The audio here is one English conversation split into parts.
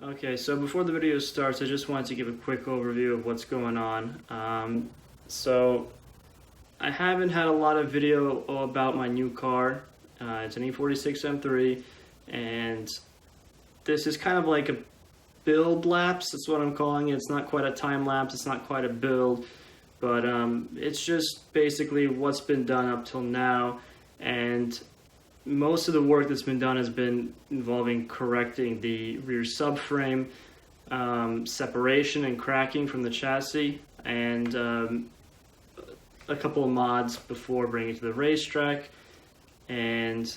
Okay, so before the video starts, I just wanted to give a quick overview of what's going on. So I haven't had a lot of video about my new car. It's an E46 M3, and this is kind of like a build lapse. That's what I'm calling it. It's not quite a time lapse. It's not quite a build, but it's just basically what's been done up till now. And most of the work that's been done has been involving correcting the rear subframe, separation and cracking from the chassis, and a couple of mods before bringing it to the racetrack. And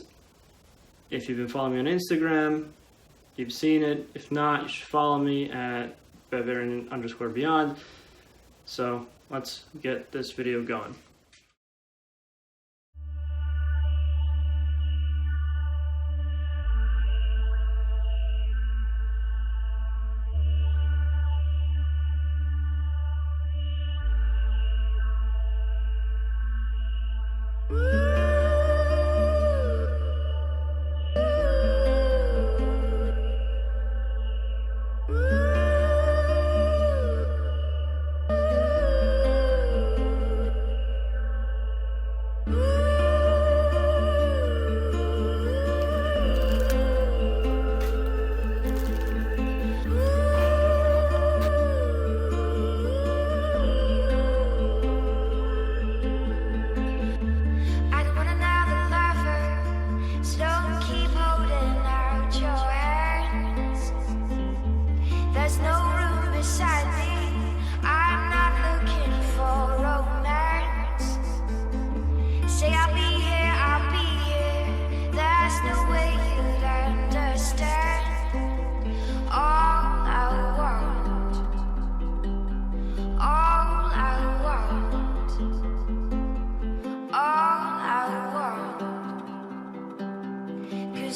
if you've been following me on Instagram, you've seen it. If not, you should follow me at Bavarian_beyond. So let's get this video going.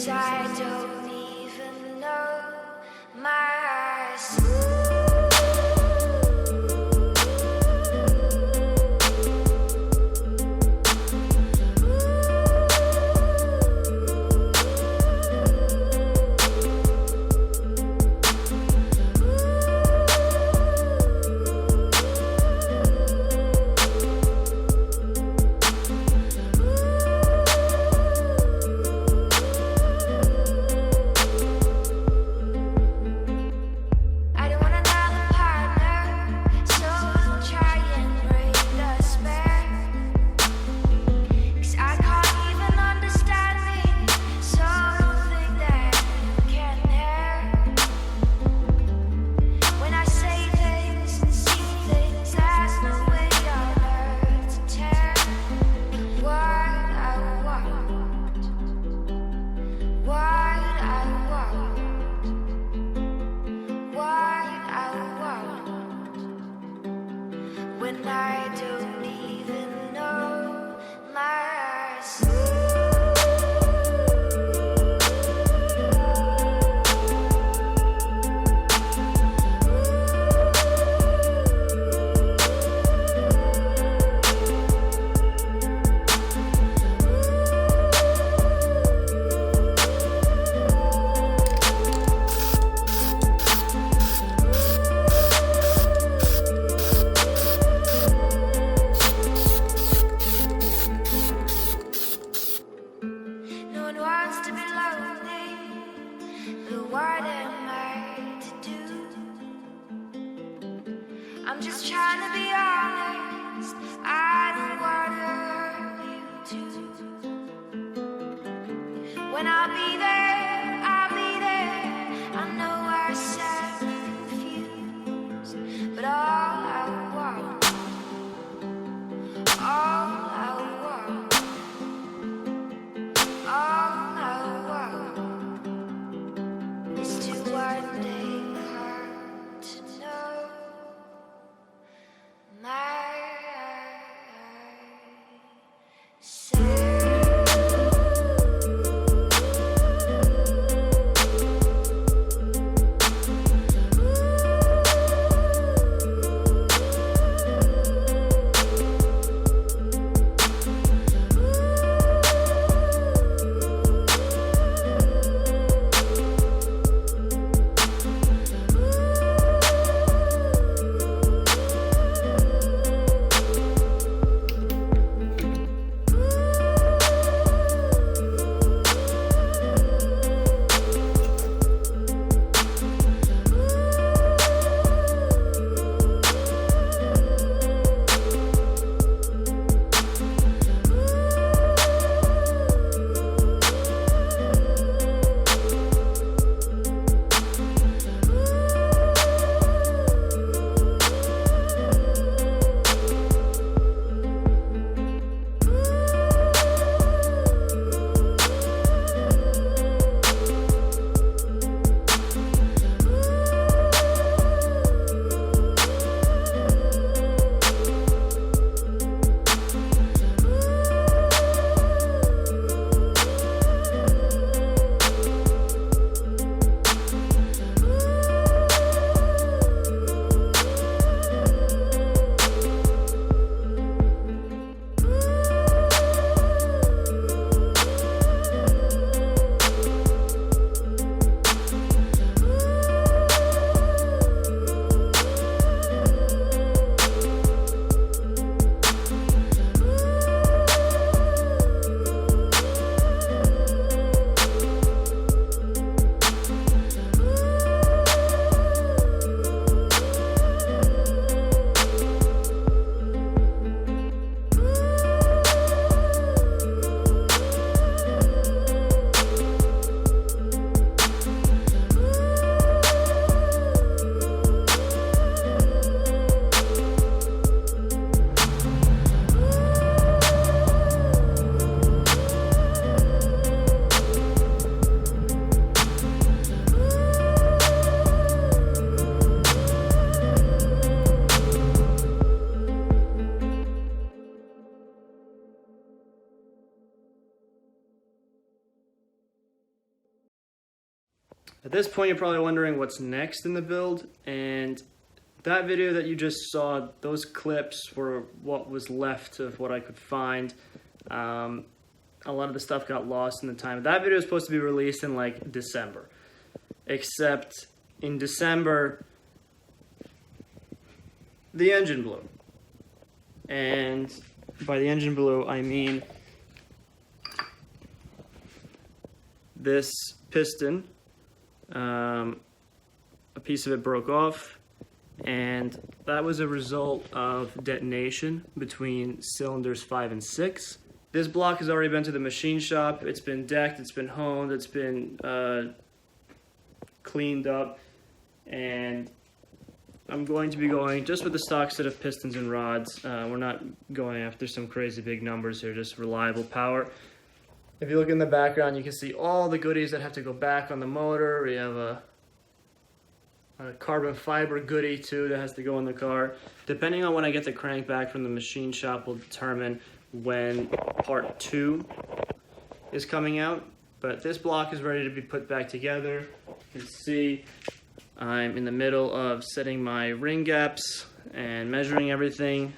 I don't even know myself. When I don't even know myself. I'm just trying to be honest. I don't want to hurt you too. When I'll be there, I'll be there. I know I sound confused, but all I want is to one day come to know my At this point, you're probably wondering what's next in the build, and that video that you just saw, those clips were what was left of what I could find. A lot of the stuff got lost in the time. That video was supposed to be released in like December, except in December, the engine blew. And by the engine blew, I mean this piston, a piece of it broke off, and that was a result of detonation between cylinders 5 and 6. This block has already been to the machine shop. It's been decked, it's been honed, it's been cleaned up, and I'm going to be going just with the stock set of pistons and rods. We're not going after some crazy big numbers here, just reliable power. If you look in the background, you can see all the goodies that have to go back on the motor. We have a carbon fiber goodie too that has to go in the car. Depending on when I get the crank back from the machine shop will determine when part 2 is coming out. But this block is ready to be put back together. You can see I'm in the middle of setting my ring gaps and measuring everything.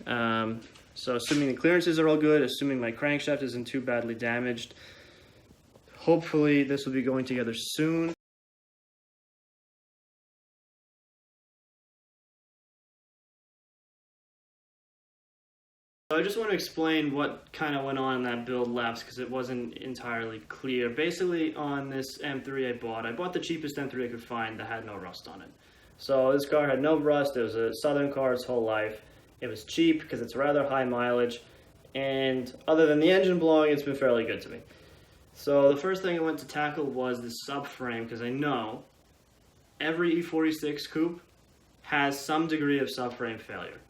So assuming the clearances are all good, assuming my crankshaft isn't too badly damaged, hopefully this will be going together soon. So I just want to explain what kind of went on in that build lapse because it wasn't entirely clear. Basically on this M3 I bought the cheapest M3 I could find that had no rust on it. So this car had no rust. It was a Southern car its whole life. It was cheap because it's rather high mileage, and other than the engine blowing, it's been fairly good to me. So the first thing I went to tackle was the subframe, because I know every E46 coupe has some degree of subframe failure.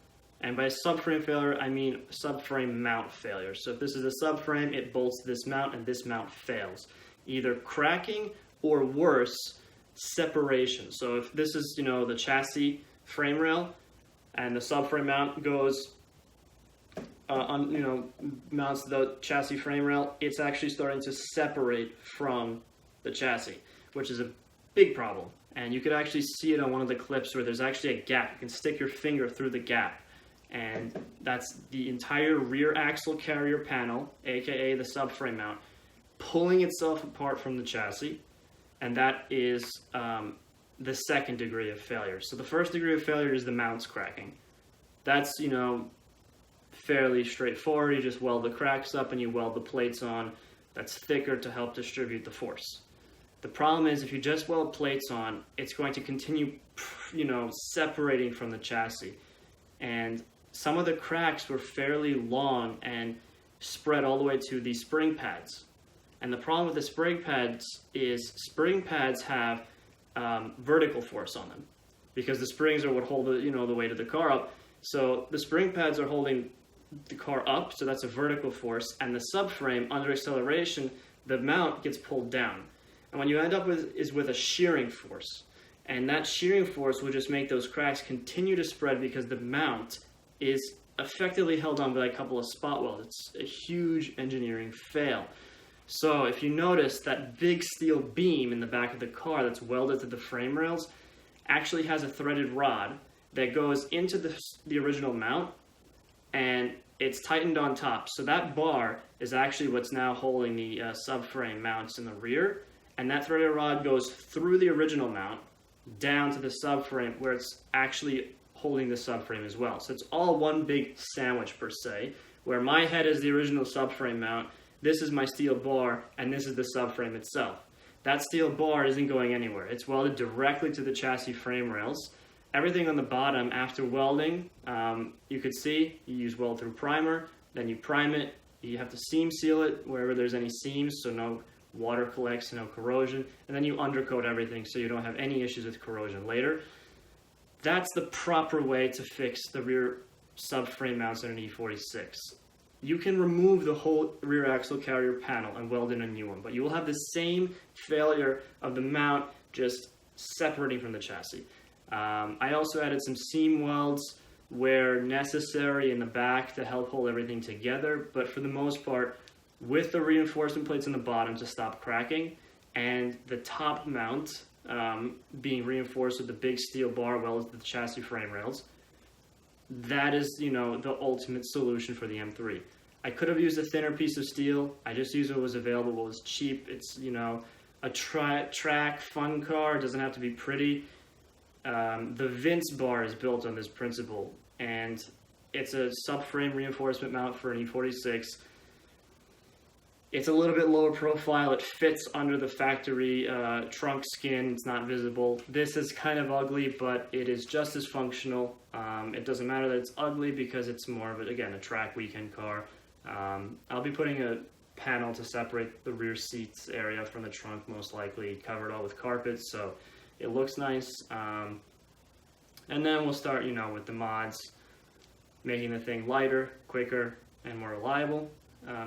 And by subframe failure, I mean subframe mount failure. So if this is a subframe, it bolts to this mount and this mount fails. Either cracking or worse, separation. So if this is, the chassis frame rail, and the subframe mount goes, mounts the chassis frame rail, it's actually starting to separate from the chassis, which is a big problem. And you could actually see it on one of the clips where there's actually a gap. You can stick your finger through the gap. And that's the entire rear axle carrier panel, aka the subframe mount, pulling itself apart from the chassis. And that is the second degree of failure. So the first degree of failure is the mounts cracking. That's, fairly straightforward. You just weld the cracks up and you weld the plates on. That's thicker to help distribute the force. The problem is if you just weld plates on, it's going to continue, separating from the chassis. And some of the cracks were fairly long and spread all the way to the spring pads. And the problem with the spring pads is spring pads have vertical force on them because the springs are what hold the weight of the car up. So the spring pads are holding the car up, so that's a vertical force, and the subframe under acceleration, the mount gets pulled down. And what you end up with is with a shearing force. And that shearing force will just make those cracks continue to spread because the mount is effectively held on by a couple of spot welds. It's a huge engineering fail. So if you notice that big steel beam in the back of the car that's welded to the frame rails actually has a threaded rod that goes into the original mount and it's tightened on top. So that bar is actually what's now holding the subframe mounts in the rear, and that threaded rod goes through the original mount down to the subframe where it's actually holding the subframe as well. So it's all one big sandwich per se, where my head is the original subframe mount, this is my steel bar, and this is the subframe itself. That steel bar isn't going anywhere. It's welded directly to the chassis frame rails. Everything on the bottom after welding, you could see, you use weld through primer, then you prime it, you have to seam seal it wherever there's any seams so no water collects, no corrosion, and then you undercoat everything so you don't have any issues with corrosion later. That's the proper way to fix the rear subframe mounts in an E46. You can remove the whole rear axle carrier panel and weld in a new one, but you will have the same failure of the mount just separating from the chassis. I also added some seam welds where necessary in the back to help hold everything together, but for the most part, with the reinforcement plates on the bottom to stop cracking, and the top mount being reinforced with the big steel bar, well as the chassis frame rails. That is, you know, the ultimate solution for the M3. I could have used a thinner piece of steel. I just used what was available, what was cheap. It's, you know, a track, fun car. It doesn't have to be pretty. The Vince bar is built on this principle, and it's a subframe reinforcement mount for an E46. It's a little bit lower profile. It fits under the factory trunk skin. It's not visible. This is kind of ugly, but it is just as functional. It doesn't matter that it's ugly because it's more of, again, a track weekend car. I'll be putting a panel to separate the rear seats area from the trunk, most likely, covered all with carpet, so it looks nice. And then we'll start, you know, with the mods, making the thing lighter, quicker, and more reliable.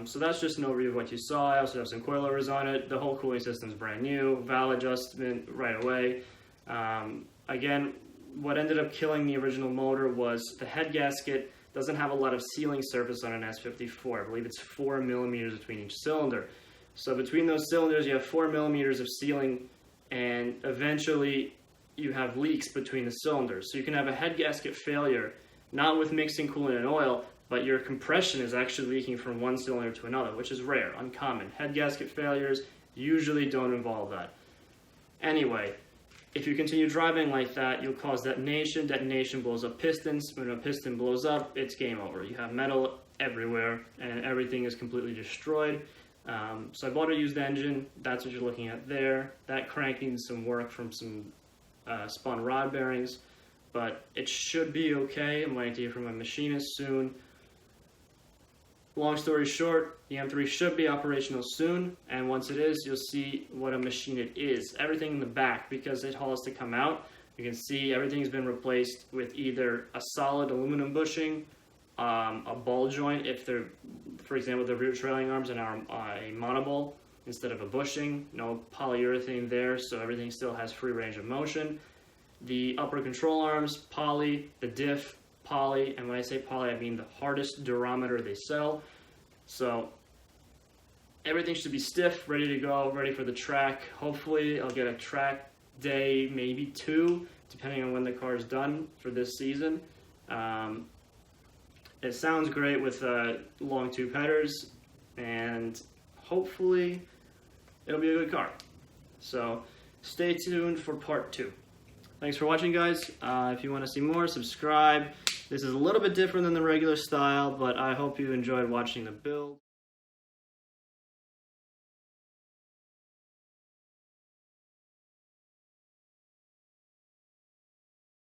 So that's just an overview of what you saw. I also have some coilovers on it. The whole cooling system is brand new, valve adjustment right away. Again, what ended up killing the original motor was the head gasket doesn't have a lot of sealing surface on an S54. I believe it's 4 millimeters between each cylinder. So between those cylinders, you have 4 millimeters of sealing, and eventually you have leaks between the cylinders. So you can have a head gasket failure, not with mixing coolant and oil, but your compression is actually leaking from one cylinder to another, which is rare, uncommon. Head gasket failures usually don't involve that. Anyway, if you continue driving like that, you'll cause detonation. Detonation blows up pistons. When a piston blows up, it's game over. You have metal everywhere, and everything is completely destroyed. So I bought a used engine. That's what you're looking at there. That crank needs some work from some spun rod bearings, but it should be okay. I'm waiting to hear from my machinist soon. Long story short, the M3 should be operational soon, and once it is, you'll see what a machine it is. Everything in the back, because it has to come out, you can see everything's been replaced with either a solid aluminum bushing, a ball joint if they're, for example, the rear trailing arms and a monoball instead of a bushing. No polyurethane there, so everything still has free range of motion. The upper control arms, poly, the diff, poly, and when I say poly, I mean the hardest durometer they sell. So everything should be stiff, ready to go, ready for the track. Hopefully I'll get a track day, maybe 2, depending on when the car is done for this season. It sounds great with long tube headers, and hopefully it'll be a good car. So stay tuned for part 2. Thanks for watching, guys. If you want to see more, subscribe. This is a little bit different than the regular style, but I hope you enjoyed watching the build.